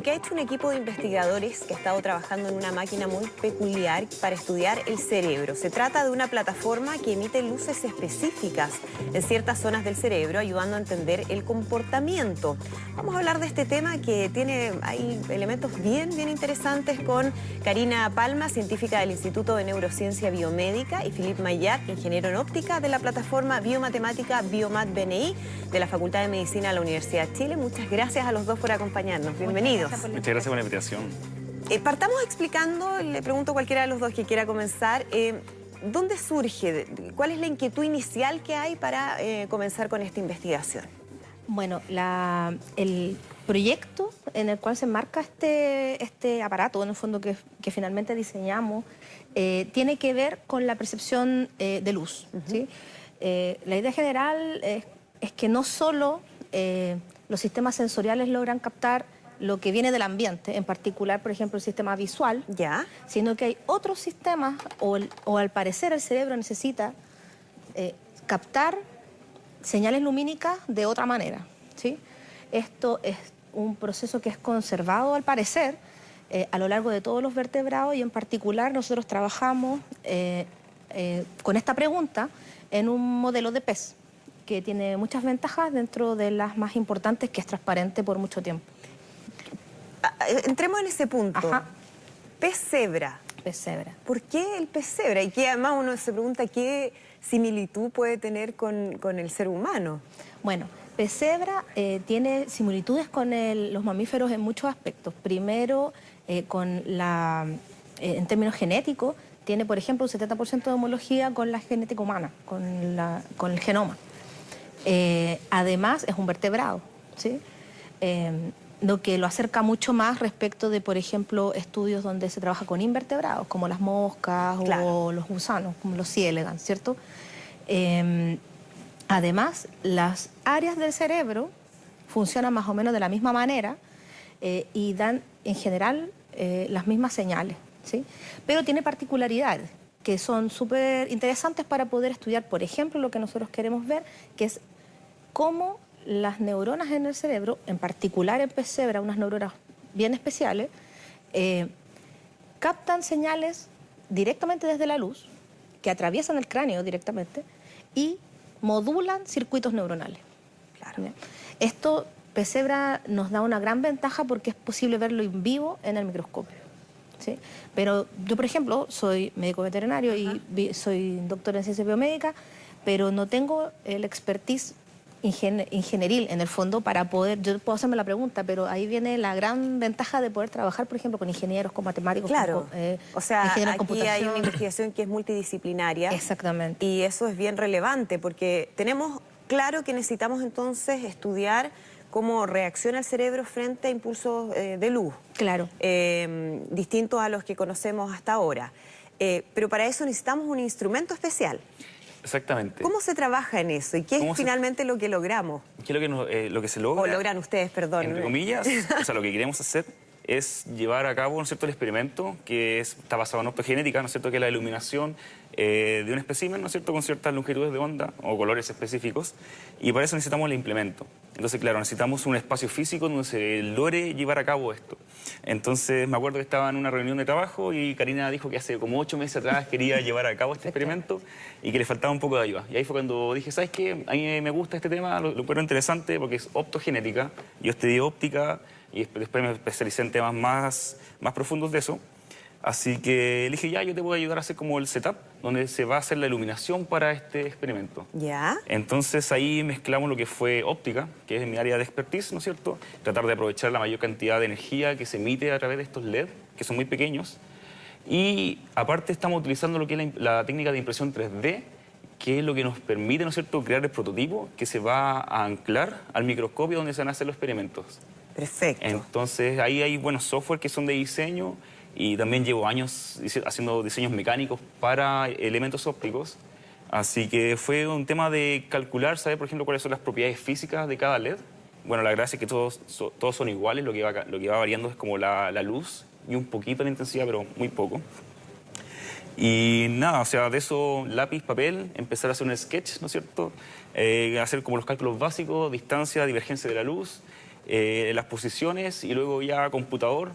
lo que ha hecho un equipo de investigadores que ha estado trabajando en una máquina muy peculiar para estudiar el cerebro. Se trata de una plataforma que emite luces específicas en ciertas zonas del cerebro, ayudando a entender el comportamiento. Vamos a hablar de este tema que hay elementos bien interesantes con Karina Palma, científica del Instituto de Neurociencia Biomédica, y Philippe Maillat, ingeniero en óptica de la plataforma biomatemática Biomat-BNI de la Facultad de Medicina de la Universidad de Chile. Muchas gracias a los dos por acompañarnos. Bienvenidos. Muchas gracias por la invitación. Partamos explicando, le pregunto a cualquiera de los dos que quiera comenzar, ¿dónde surge, cuál es la inquietud inicial que hay para comenzar con esta investigación? Bueno, el proyecto en el cual se enmarca este aparato, en el fondo que finalmente diseñamos, tiene que ver con la percepción de luz. ¿Sí? La idea general es que no solo los sistemas sensoriales logran captar lo que viene del ambiente, en particular, por ejemplo, el sistema visual, sino que hay otros sistemas, o al parecer el cerebro necesita captar señales lumínicas de otra manera. ¿Sí? Esto es un proceso que es conservado, al parecer, a lo largo de todos los vertebrados, y en particular nosotros trabajamos con esta pregunta en un modelo de pez que tiene muchas ventajas, dentro de las más importantes, que es transparente por mucho tiempo. Entremos en ese punto. Ajá. Pez cebra. Pez cebra. ¿Por qué el pez cebra? Y que además uno se pregunta qué similitud puede tener con el ser humano. Bueno, pez cebra tiene similitudes con los mamíferos en muchos aspectos. Primero, en términos genéticos, tiene, por ejemplo, un 70% de homología con la genética humana, con el genoma. Además, es un vertebrado, ¿sí? Lo que lo acerca mucho más respecto de, por ejemplo, estudios donde se trabaja con invertebrados, como las moscas, claro, o los gusanos, como los C. elegans, ¿cierto? Además, las áreas del cerebro funcionan más o menos de la misma manera y dan, en general, las mismas señales, ¿sí? Pero tiene particularidades que son súper interesantes para poder estudiar, por ejemplo, lo que nosotros queremos ver, que es cómo las neuronas en el cerebro, en particular en pez cebra, unas neuronas bien especiales, captan señales directamente desde la luz, que atraviesan el cráneo directamente, y modulan circuitos neuronales. Claro. Esto, pez cebra, nos da una gran ventaja porque es posible verlo en vivo en el microscopio. ¿Sí? Pero yo, por ejemplo, soy médico veterinario y soy doctor en ciencia biomédica, pero no tengo el expertise ingenieril, en el fondo, para poder... Yo puedo hacerme la pregunta, pero ahí viene la gran ventaja de poder trabajar, por ejemplo, con ingenieros, con matemáticos. Claro, o sea, aquí hay una investigación que es multidisciplinaria. Exactamente. Y eso es bien relevante, porque tenemos claro que necesitamos entonces estudiar cómo reacciona el cerebro frente a impulsos de luz. Claro. Distintos a los que conocemos hasta ahora. Pero para eso necesitamos un instrumento especial. Exactamente. ¿Cómo se trabaja en eso? ¿Y qué es finalmente lo que logramos? ¿Qué es lo que se logra? O logran ustedes, perdón. Entre comillas, o sea, lo que queremos hacer es llevar a cabo, ¿no es cierto?, el experimento que está basado en optogenética, ¿no es cierto?, que es la iluminación de un espécimen, ¿no es cierto?, con ciertas longitudes de onda o colores específicos, y para eso necesitamos el implemento. Entonces, claro, necesitamos un espacio físico donde se logre llevar a cabo esto. Entonces, me acuerdo que estaba en una reunión de trabajo y Karina dijo que hace como 8 meses atrás quería llevar a cabo este experimento y que le faltaba un poco de ayuda. Y ahí fue cuando dije, ¿sabes qué? A mí me gusta este tema, lo encuentro interesante porque es optogenética. Yo estudié óptica y después me especialicé en temas más profundos de eso. Así que le dije, ya, yo te voy a ayudar a hacer como el setup, donde se va a hacer la iluminación para este experimento. ¿Ya? Entonces ahí mezclamos lo que fue óptica, que es mi área de expertise, ¿no es cierto? Tratar de aprovechar la mayor cantidad de energía que se emite a través de estos LED, que son muy pequeños. Y aparte estamos utilizando lo que es la técnica de impresión 3D, que es lo que nos permite, ¿no es cierto?, crear el prototipo que se va a anclar al microscopio donde se van a hacer los experimentos. Perfecto. Entonces ahí hay buenos software que son de diseño, y también llevo años haciendo diseños mecánicos para elementos ópticos. Así que fue un tema de calcular, saber, por ejemplo, cuáles son las propiedades físicas de cada LED. Bueno, la gracia es que todos son iguales, lo que va variando es como la luz y un poquito la intensidad, pero muy poco. Y nada, o sea, de eso, lápiz, papel, empezar a hacer un sketch, ¿no es cierto? Hacer como los cálculos básicos, distancia, divergencia de la luz, las posiciones y luego ya computador,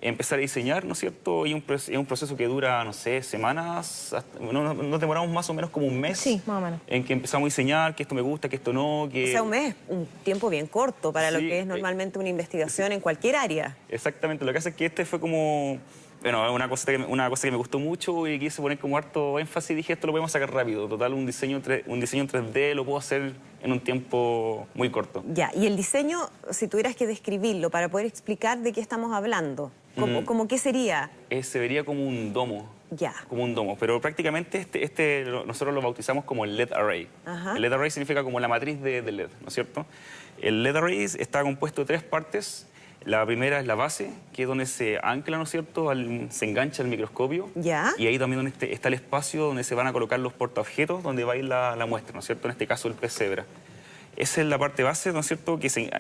empezar a diseñar, ¿no es cierto? Y es un proceso que dura, no sé, semanas, nos demoramos más o menos como un mes. Sí, más o menos. En que empezamos a diseñar, que esto me gusta, que esto no, que... O sea, un mes es un tiempo bien corto para lo Sí, que es normalmente una investigación en cualquier área. Exactamente, lo que hace es que este fue como... Bueno, una cosa que me gustó mucho y quise poner como harto énfasis, dije, esto lo podemos sacar rápido. Total, un diseño en 3D lo puedo hacer en un tiempo muy corto. Ya, y el diseño, si tuvieras que describirlo para poder explicar de qué estamos hablando, ¿cómo qué sería? Se vería como un domo. Ya. Como un domo, pero prácticamente nosotros lo bautizamos como el LED Array. Ajá. El LED Array significa como la matriz de LED, ¿no es cierto? El LED Array está compuesto de 3 partes. La primera es la base, que es donde se ancla, ¿no es cierto? Se engancha el microscopio. Ya. Y ahí también donde está el espacio donde se van a colocar los portaobjetos, donde va a ir la muestra, ¿no es cierto? En este caso el pez cebra. Esa es la parte base, ¿no es cierto?, que se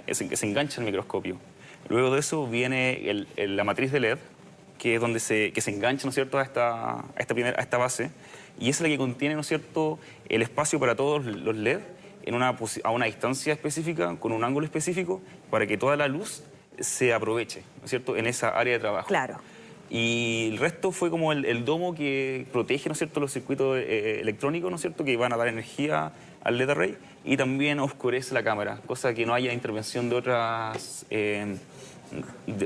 engancha el microscopio. Luego de eso viene la matriz de LED, que es donde se engancha, ¿no es cierto?, a esta base. Y esa es la que contiene, ¿no es cierto?, el espacio para todos los LED a una distancia específica, con un ángulo específico, para que toda la luz se aproveche, ¿no es cierto?, en esa área de trabajo. Claro. Y el resto fue como el domo que protege, ¿no es cierto?, los circuitos electrónicos, ¿no es cierto?, que van a dar energía al LED array, y también oscurece la cámara, cosa que no haya intervención de otras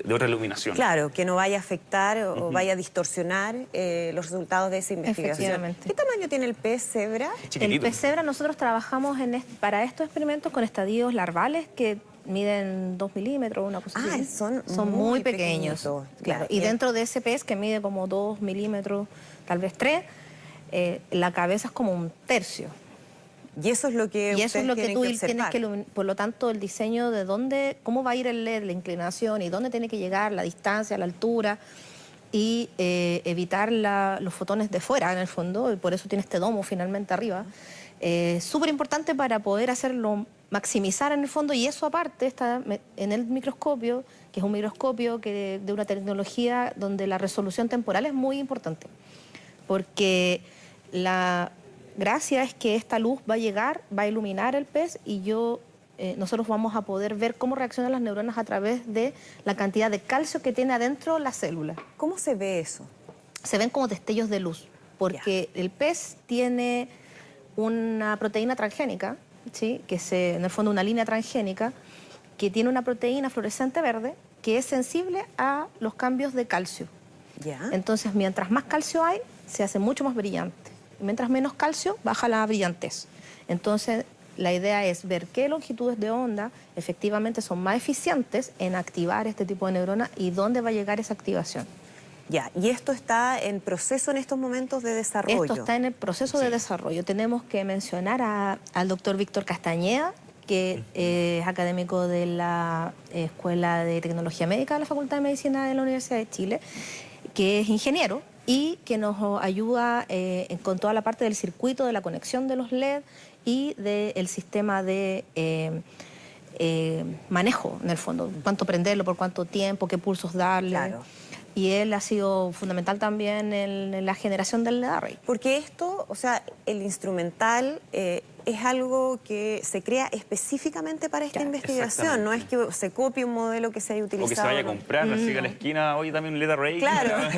iluminación. Claro, que no vaya a afectar o vaya a distorsionar los resultados de esa investigación. Efectivamente. ¿Qué tamaño tiene el pez cebra? Chiquitito. El pez cebra, nosotros trabajamos para estos experimentos con estadios larvales que miden 2 milímetros, una cosa así. Son muy pequeños. pequeñitos. Claro. Y dentro de ese pez que mide como 2 milímetros, tal vez 3, la cabeza es como un tercio. Y eso es lo que Y eso es lo que tú tienes observar. que, por lo tanto, el diseño de dónde, cómo va a ir el LED, la inclinación y dónde tiene que llegar, la distancia, la altura y evitar los fotones de fuera, en el fondo, y por eso tiene este domo finalmente arriba. Súper importante para poder hacerlo, maximizar en el fondo, y eso aparte está en el microscopio, que es un microscopio de una tecnología donde la resolución temporal es muy importante, porque la gracia es que esta luz va a llegar, va a iluminar el pez y nosotros vamos a poder ver cómo reaccionan las neuronas a través de la cantidad de calcio que tiene adentro la célula. ¿Cómo se ve eso? Se ven como destellos de luz, porque el pez tiene una proteína transgénica, ¿sí?, que es en el fondo una línea transgénica, que tiene una proteína fluorescente verde que es sensible a los cambios de calcio. Ya. Entonces, mientras más calcio hay, se hace mucho más brillante. Mientras menos calcio, baja la brillantez. Entonces, la idea es ver qué longitudes de onda efectivamente son más eficientes en activar este tipo de neuronas y dónde va a llegar esa activación. Ya, y esto está en proceso en estos momentos de desarrollo. Esto está en el proceso de desarrollo. Tenemos que mencionar al doctor Víctor Castañeda, que es académico de la Escuela de Tecnología Médica de la Facultad de Medicina de la Universidad de Chile, que es ingeniero y que nos ayuda con toda la parte del circuito, de la conexión de los LED y del sistema de manejo, en el fondo. Cuánto prenderlo, por cuánto tiempo, qué pulsos darle. Claro. Y él ha sido fundamental también en la generación del LED array. Porque esto, o sea, el instrumental es algo que se crea específicamente para esta investigación. No es que se copie un modelo que se haya utilizado. O que se vaya a comprar, así que a la esquina, hoy también un LED array. Claro.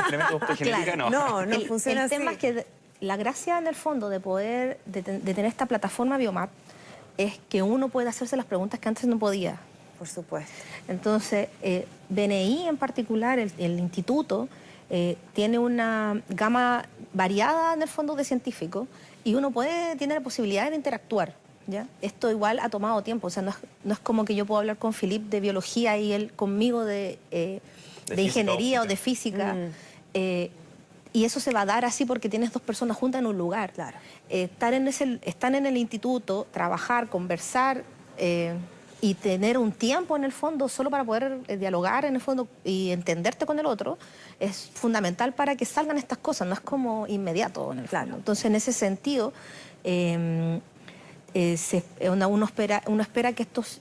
Genética, no. No funciona así. El tema es que la gracia en el fondo de poder, de tener esta plataforma Biomat, es que uno puede hacerse las preguntas que antes no podía. Por supuesto. Entonces, BNI en particular, el instituto, tiene una gama variada en el fondo de científicos y uno tiene la posibilidad de interactuar, ¿ya? Esto igual ha tomado tiempo, o sea, no es como que yo puedo hablar con Philippe de biología y él conmigo de ingeniería o de física. Y eso se va a dar así porque tienes 2 personas juntas en un lugar. Claro. Están en el instituto, trabajar, conversar y tener un tiempo en el fondo solo para poder dialogar en el fondo y entenderte con el otro es fundamental para que salgan estas cosas, no es como inmediato en el fondo. Entonces, en ese sentido, uno espera que estos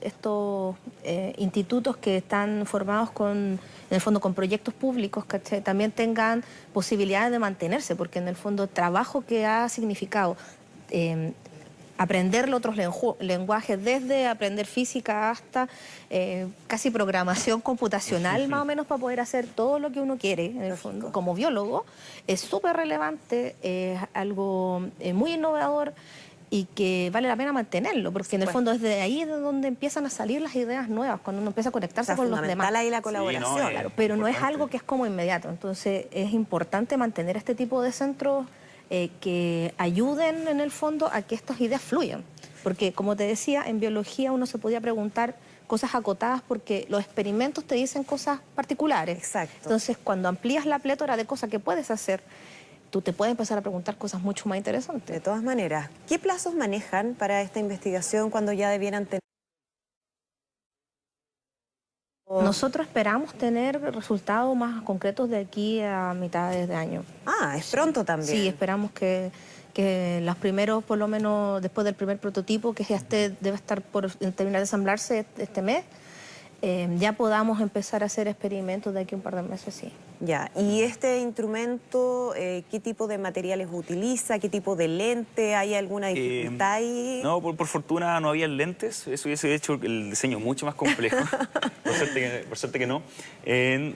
institutos que están formados en el fondo con proyectos públicos, ¿cachai?, también tengan posibilidades de mantenerse, porque en el fondo el trabajo que ha significado aprenderle otros lenguajes, desde aprender física hasta casi programación computacional, más o menos, para poder hacer todo lo que uno quiere, en el fondo, como biólogo. Es súper relevante, es algo muy innovador y que vale la pena mantenerlo, porque en el fondo es de ahí de donde empiezan a salir las ideas nuevas, cuando uno empieza a conectarse con los demás. Ahí la colaboración. Sí, no, claro, pero no es algo que es como inmediato, entonces es importante mantener este tipo de centros que ayuden en el fondo a que estas ideas fluyan, porque como te decía, en biología uno se podía preguntar cosas acotadas porque los experimentos te dicen cosas particulares. Exacto. Entonces, cuando amplías la plétora de cosas que puedes hacer, tú te puedes empezar a preguntar cosas mucho más interesantes. De todas maneras, ¿qué plazos manejan para esta investigación cuando ya debieran tener? Nosotros esperamos tener resultados más concretos de aquí a mitades de año. Ah, es pronto también. Sí, esperamos que los primeros, por lo menos después del primer prototipo, que ya debe estar por terminar de ensamblarse este mes, ya podamos empezar a hacer experimentos de aquí a un par de meses, sí. Ya, ¿y este instrumento qué tipo de materiales utiliza? ¿Qué tipo de lente? ¿Hay alguna dificultad ahí? No, por fortuna no había lentes, eso hubiese hecho el diseño mucho más complejo, por suerte que no.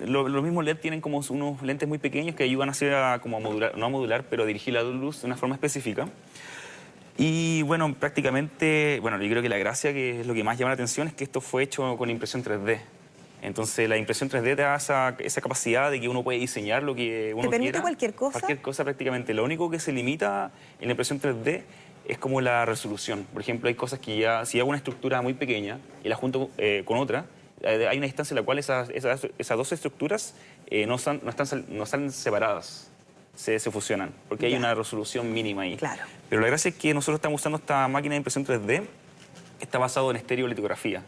Los mismos LED tienen como unos lentes muy pequeños que ayudan a hacer como a modular, no a modular, pero a dirigir la luz de una forma específica. Y bueno, prácticamente, bueno, yo creo que la gracia, que es lo que más llama la atención, es que esto fue hecho con impresión 3D. Entonces la impresión 3D te da esa capacidad de que uno puede diseñar lo que uno quiera. ¿Te permite cualquier cosa? Cualquier cosa prácticamente. Lo único que se limita en la impresión 3D es como la resolución. Por ejemplo, hay cosas que ya, si hago una estructura muy pequeña y la junto con otra, hay una distancia en la cual esas dos estructuras no están separadas. Se fusionan, porque hay una resolución mínima ahí. Claro. Pero la gracia es que nosotros estamos usando esta máquina de impresión 3D que está basado en estereolitografía.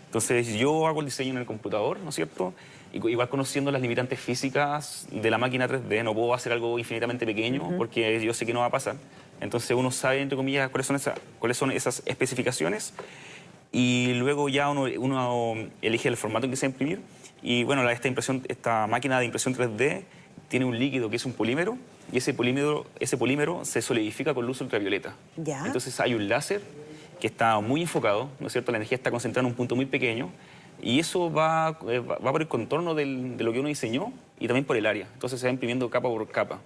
Entonces yo hago el diseño en el computador, ¿no es cierto? Igual conociendo las limitantes físicas de la máquina 3D, no puedo hacer algo infinitamente pequeño porque yo sé que no va a pasar. Entonces uno sabe, entre comillas, cuáles son esas especificaciones y luego ya uno elige el formato en que se va a imprimir. Y bueno, esta máquina de impresión 3D tiene un líquido que es un polímero y ese polímero se solidifica con luz ultravioleta. Ya. Entonces hay un láser que está muy enfocado, ¿no es cierto? La energía está concentrada en un punto muy pequeño y eso va por el contorno de lo que uno diseñó y también por el área. Entonces se va imprimiendo capa por capa.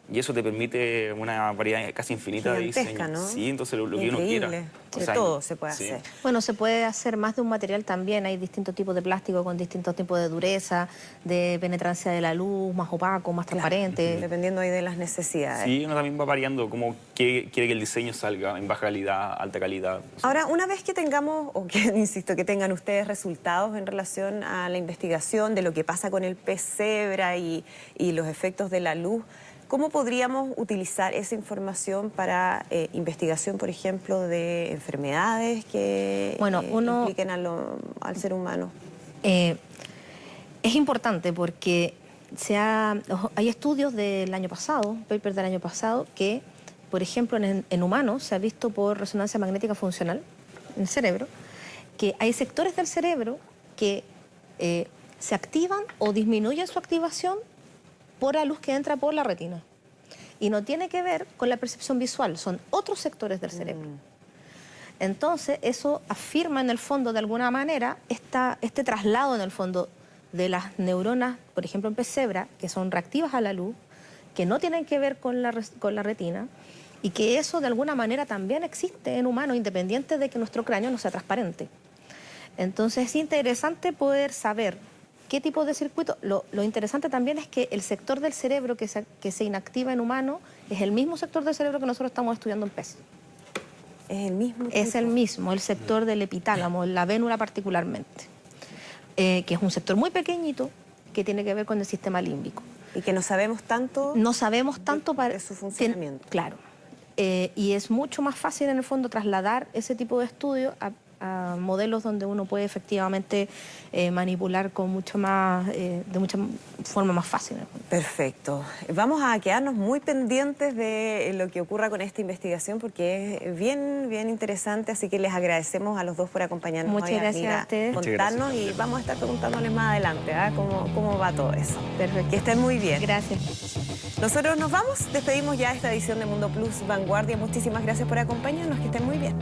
Y eso te permite una variedad casi infinita de diseños. ¿No? Sí, entonces lo que uno quiera. De todo se puede hacer. Bueno, se puede hacer más de un material también. Hay distintos tipos de plástico con distintos tipos de dureza, de penetrancia de la luz, más opaco, más transparente. Dependiendo ahí de las necesidades. Sí, uno también va variando cómo quiere que el diseño salga, en baja calidad, alta calidad. Ahora, una vez que tengamos, o que, insisto, que tengan ustedes resultados en relación a la investigación de lo que pasa con el pez cebra y los efectos de la luz, ¿cómo podríamos utilizar esa información para investigación, por ejemplo, de enfermedades que impliquen al ser humano? Es importante porque hay estudios del año pasado, papers del año pasado, que, por ejemplo, en humanos se ha visto por resonancia magnética funcional en el cerebro, que hay sectores del cerebro que se activan o disminuyen su activación por la luz que entra por la retina. Y no tiene que ver con la percepción visual, son otros sectores del cerebro. Entonces, eso afirma en el fondo, de alguna manera, este traslado en el fondo de las neuronas, por ejemplo en pez cebra, que son reactivas a la luz, que no tienen que ver con la retina, y que eso de alguna manera también existe en humanos, independiente de que nuestro cráneo no sea transparente. Entonces, es interesante poder saber qué tipo de circuito. Lo interesante también es que el sector del cerebro que se inactiva en humano es el mismo sector del cerebro que nosotros estamos estudiando en pez. ¿Es el mismo? Es el mismo, el sector del epitálamo, la vénula particularmente, que es un sector muy pequeñito que tiene que ver con el sistema límbico. Y que no sabemos tanto. No sabemos tanto de su funcionamiento. Claro. Y es mucho más fácil en el fondo trasladar ese tipo de estudios a modelos donde uno puede efectivamente manipular con de mucha forma más fácil. Perfecto. Vamos a quedarnos muy pendientes de lo que ocurra con esta investigación porque es bien, bien interesante, así que les agradecemos a los dos por acompañarnos. Muchas gracias a ustedes. Contarnos y vamos a estar preguntándoles más adelante cómo va todo eso. Perfecto. Que estén muy bien. Gracias. Nosotros nos vamos, despedimos ya esta edición de Mundo Plus Vanguardia. Muchísimas gracias por acompañarnos, que estén muy bien.